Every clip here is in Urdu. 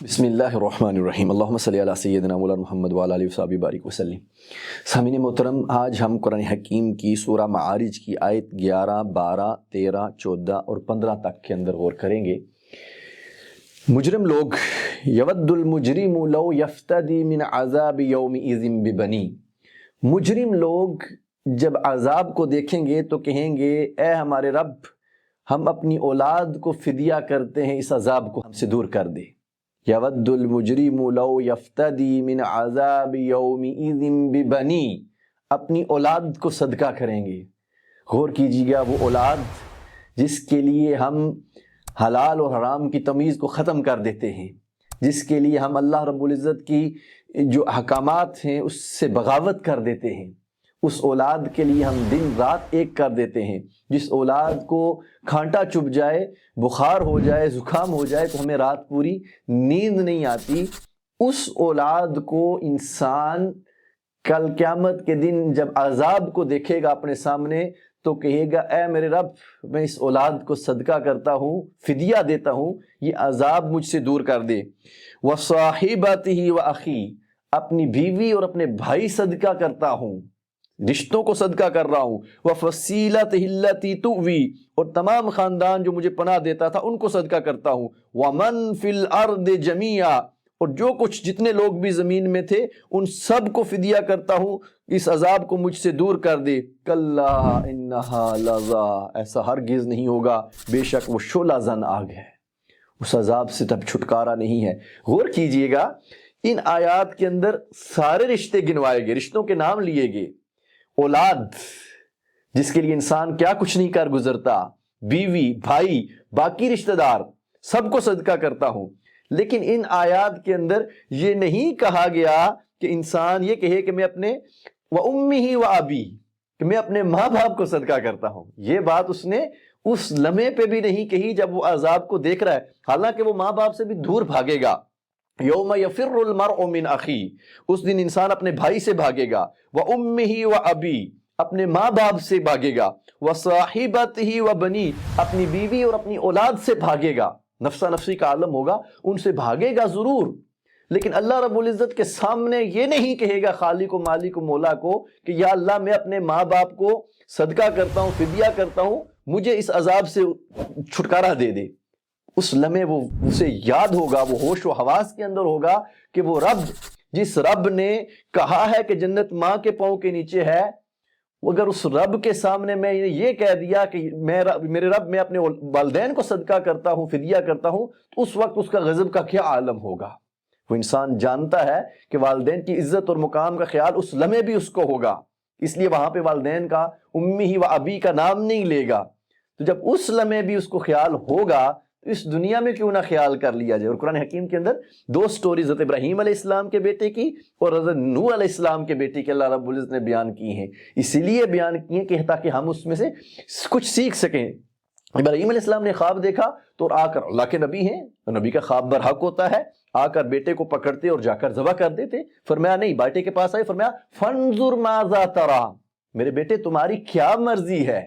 بسم اللہ الرحمن الرحیم اللہم صلی علی سیدنا مولانا محمد وعلی آلہ وصحبہ بارک وسلم۔ سامعین محترم، آج ہم قرآن حکیم کی سورہ معارج کی آیت 11، 12، 13، 14 اور 15 تک کے اندر غور کریں گے۔ مجرم لوگ یود المجرم لو یفتدی من عذاب یومئذ ببنی، مجرم لوگ جب عذاب کو دیکھیں گے تو کہیں گے اے ہمارے رب، ہم اپنی اولاد کو فدیہ کرتے ہیں، اس عذاب کو ہم سے دور کر دے۔ یود المجرم لو یفتدی من عذاب یومئذ ببنی، اپنی اولاد کو صدقہ کریں گے۔ غور کیجیے گا، وہ اولاد جس کے لیے ہم حلال اور حرام کی تمیز کو ختم کر دیتے ہیں، جس کے لیے ہم اللہ رب العزت کی جو احکامات ہیں اس سے بغاوت کر دیتے ہیں، اس اولاد کے لیے ہم دن رات ایک کر دیتے ہیں۔ جس اولاد کو کھانٹا چبھ جائے، بخار ہو جائے، زکام ہو جائے تو ہمیں رات پوری نیند نہیں آتی، اس اولاد کو انسان کل قیامت کے دن جب عذاب کو دیکھے گا اپنے سامنے تو کہے گا اے میرے رب، میں اس اولاد کو صدقہ کرتا ہوں، فدیہ دیتا ہوں، یہ عذاب مجھ سے دور کر دے۔ وَصَاحِبَتِهِ وَأَخِيهِ، اپنی بیوی اور اپنے بھائی صدقہ کرتا ہوں، رشتوں کو صدقہ کر رہا ہوں۔ وَفَصِيلَتِهِ الَّتِي تُؤْوِي، اور تمام خاندان جو مجھے پناہ دیتا تھا ان کو صدقہ کرتا ہوں۔ وَمَن فِي الْأَرْضِ جَمِيعًا، اور جو کچھ جتنے لوگ بھی زمین میں تھے ان سب کو فدیہ کرتا ہوں، اس عذاب کو مجھ سے دور کر دے۔ کَلَّا إِنَّهَا لَظَىٰ، ایسا ہرگز نہیں ہوگا، بے شک وہ شعلہ زن آگ ہے، اس عذاب سے تب چھٹکارا نہیں ہے۔ غور کیجئے گا، ان آیات کے اندر سارے رشتے گنوائے گئے، رشتوں کے نام لیے گئے۔ اولاد جس کے لیے انسان کیا کچھ نہیں کر گزرتا، بیوی، بھائی، باقی رشتہ دار، سب کو صدقہ کرتا ہوں۔ لیکن ان آیات کے اندر یہ نہیں کہا گیا کہ انسان یہ کہے کہ میں اپنے وَأُمِّهِ وَأَبِيهِ، کہ میں اپنے ماں باپ کو صدقہ کرتا ہوں۔ یہ بات اس نے اس لمحے پہ بھی نہیں کہی جب وہ عذاب کو دیکھ رہا ہے، حالانکہ وہ ماں باپ سے بھی دور بھاگے گا۔ یوم یفر المرء من اخیہ، اس دن انسان اپنے بھائی سے بھاگے گا۔ وَأُمِّهِ وَأَبِيهِ، اپنے ماں باپ سے بھاگے گا۔ وَصَاحِبَتِهِ وَبَنِيهِ، اپنی بیوی اور اپنی اولاد سے بھاگے گا۔ نفسا نفسی کا عالم ہوگا، ان سے بھاگے گا ضرور، لیکن اللہ رب العزت کے سامنے یہ نہیں کہے گا خالق و مالک و مولا کو کہ یا اللہ میں اپنے ماں باپ کو صدقہ کرتا ہوں، فدیہ کرتا ہوں، مجھے اس عذاب سے چھٹکارا دے دے۔ اس لمحے وہ اسے یاد ہوگا، وہ ہوش و حواس کے اندر ہوگا کہ وہ رب، جس رب نے کہا ہے کہ جنت ماں کے پاؤں کے نیچے ہے، اگر اس رب کے سامنے میں یہ کہہ دیا کہ میرے رب میں اپنے والدین کو صدقہ کرتا ہوں، فدیہ کرتا ہوں، تو اس وقت اس کا غضب کا کیا عالم ہوگا۔ وہ انسان جانتا ہے کہ والدین کی عزت اور مقام کا خیال اس لمحے بھی اس کو ہوگا، اس لیے وہاں پہ والدین کا امی و ابی کا نام نہیں لے گا۔ تو جب اس لمحے بھی اس کو خیال ہوگا تو اس دنیا میں کیوں نہ خیال کر لیا جائے۔ اور قرآن حکیم کے اندر دو سٹوری حضرت ابراہیم علیہ السلام کے بیٹے کی اور حضرت نوح علیہ السلام کے بیٹے کی اللہ رب العزت نے بیان کی ہیں، اسی لیے بیان کی ہیں کہ تاکہ ہم اس میں سے کچھ سیکھ سکیں۔ ابراہیم علیہ السلام نے خواب دیکھا تو آ کر، اللہ کے نبی ہیں، نبی کا خواب برحق ہوتا ہے، آ کر بیٹے کو پکڑتے اور جا کر ذبح کر دیتے۔ فرمایا نہیں، بیٹے کے پاس آئے، فرمایا فانظر ماذا ترى، میرے بیٹے تمہاری کیا مرضی ہے۔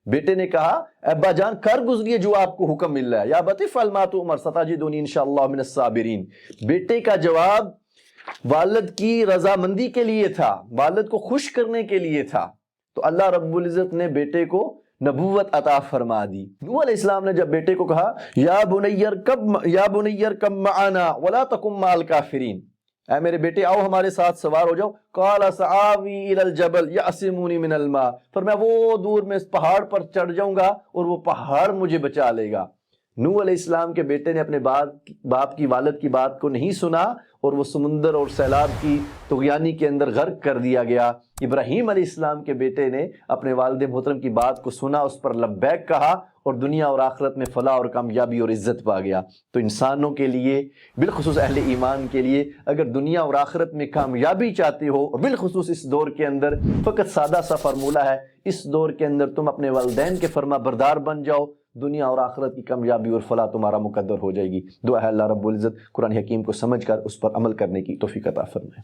بیٹے نے کہا ابا جان کر گزریے جو آپ کو حکم مل رہا ہے، یا ابت افعل ما تؤمر ستجدنی انشاءاللہ من الصابرین۔ بیٹے کا جواب والد کی رضامندی کے لیے تھا، والد کو خوش کرنے کے لیے تھا، تو اللہ رب العزت نے بیٹے کو نبوت عطا فرما دی۔ نوح علیہ السلام نے جب بیٹے کو کہا یا بنی ارکب معنا ولا تکن مع الکافرین، اے میرے بیٹے آؤ ہمارے ساتھ سوار ہو جاؤ، قال سآوی الی الجبل یعصمونی من الماء، فرمایا وہ دور میں اس پہاڑ پر چڑھ جاؤں گا اور وہ پہاڑ مجھے بچا لے گا۔ نوح علیہ السلام کے بیٹے نے اپنے باپ کی، والد کی بات کو نہیں سنا اور وہ سمندر اور سیلاب کی طغیانی کے اندر غرق کر دیا گیا۔ ابراہیم علیہ السلام کے بیٹے نے اپنے والد محترم کی بات کو سنا، اس پر لبیک کہا اور دنیا اور آخرت میں فلاح اور کامیابی اور عزت پا گیا۔ تو انسانوں کے لیے، بالخصوص اہل ایمان کے لیے، اگر دنیا اور آخرت میں کامیابی چاہتے ہو، اور بالخصوص اس دور کے اندر، فقط سادہ سا فارمولہ ہے، اس دور کے اندر تم اپنے والدین کے فرما بردار بن جاؤ، دنیا اور آخرت کی کامیابی اور فلاح تمہارا مقدر ہو جائے گی۔ دعا ہے اللہ رب العزت قرآن حکیم کو سمجھ کر اس پر عمل کرنے کی توفیق عطا فرمائے۔